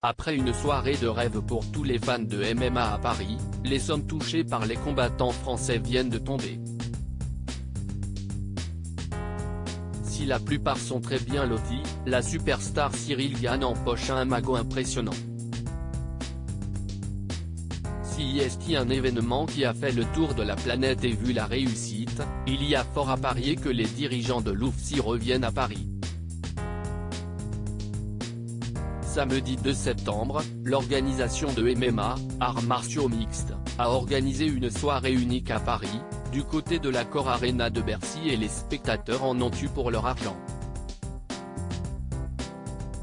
Après une soirée de rêve pour tous les fans de MMA à Paris, les sommes touchées par les combattants français viennent de tomber. Si la plupart sont très bien lotis, la superstar Cyril Gane empoche un magot impressionnant. Si est un événement qui a fait le tour de la planète et vu la réussite, il y a fort à parier que les dirigeants de l'UFC reviennent à Paris. Samedi 2 septembre, l'organisation de MMA, Arts Martiaux Mixtes, a organisé une soirée unique à Paris, du côté de l'Accor Arena de Bercy, et les spectateurs en ont eu pour leur argent.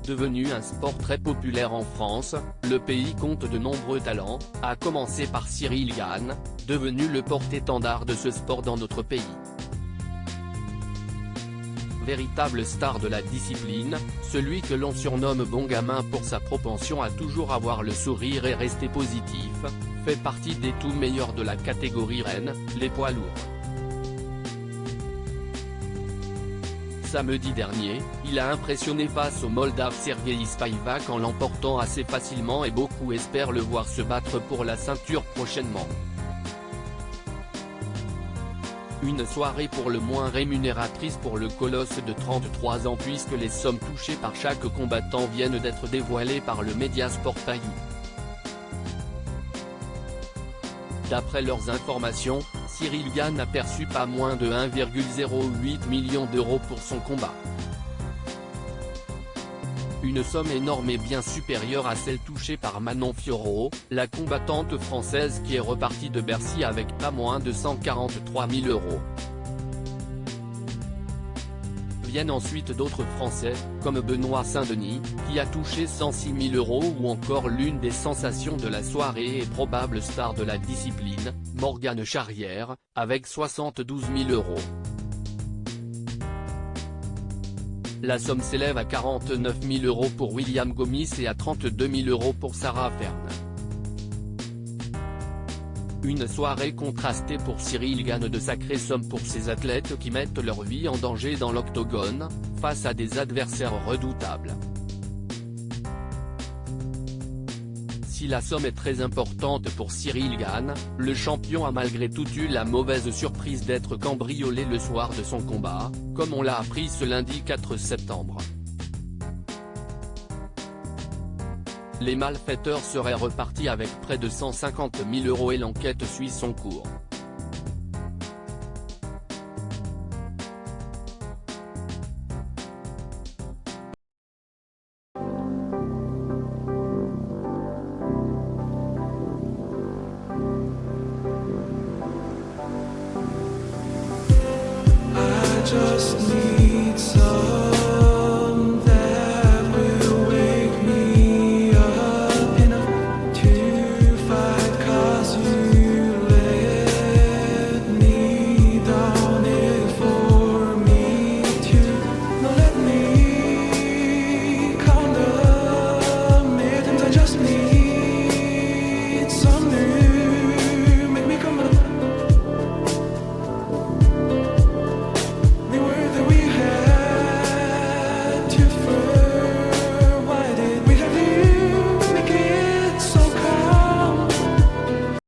Devenu un sport très populaire en France, le pays compte de nombreux talents, à commencer par Cyril Gane, devenu le porte-étendard de ce sport dans notre pays. Véritable star de la discipline, celui que l'on surnomme bon gamin pour sa propension à toujours avoir le sourire et rester positif, fait partie des tout meilleurs de la catégorie reine, les poids lourds. Samedi dernier, il a impressionné face au Moldave Sergueï Spivak en l'emportant assez facilement, et beaucoup espèrent le voir se battre pour la ceinture prochainement. Une soirée pour le moins rémunératrice pour le colosse de 33 ans, puisque les sommes touchées par chaque combattant viennent d'être dévoilées par le média Sport Payou. D'après leurs informations, Cyril Gane a perçu pas moins de 1,08 million d'euros pour son combat. Une somme énorme et bien supérieure à celle touchée par Manon Fiorot, la combattante française qui est repartie de Bercy avec pas moins de 143 000 euros. Viennent ensuite d'autres Français, comme Benoît Saint-Denis, qui a touché 106 000 euros, ou encore l'une des sensations de la soirée et probable star de la discipline, Morgane Charrière, avec 72 000 euros. La somme s'élève à 49 000 euros pour William Gomis et à 32 000 euros pour Sarah Fern. Une soirée contrastée pour Cyril Gane, de sacrées sommes pour ces athlètes qui mettent leur vie en danger dans l'octogone, face à des adversaires redoutables. Si la somme est très importante pour Cyril Gane, le champion a malgré tout eu la mauvaise surprise d'être cambriolé le soir de son combat, comme on l'a appris ce lundi 4 septembre. Les malfaiteurs seraient repartis avec près de 150 000 euros et l'enquête suit son cours. I just need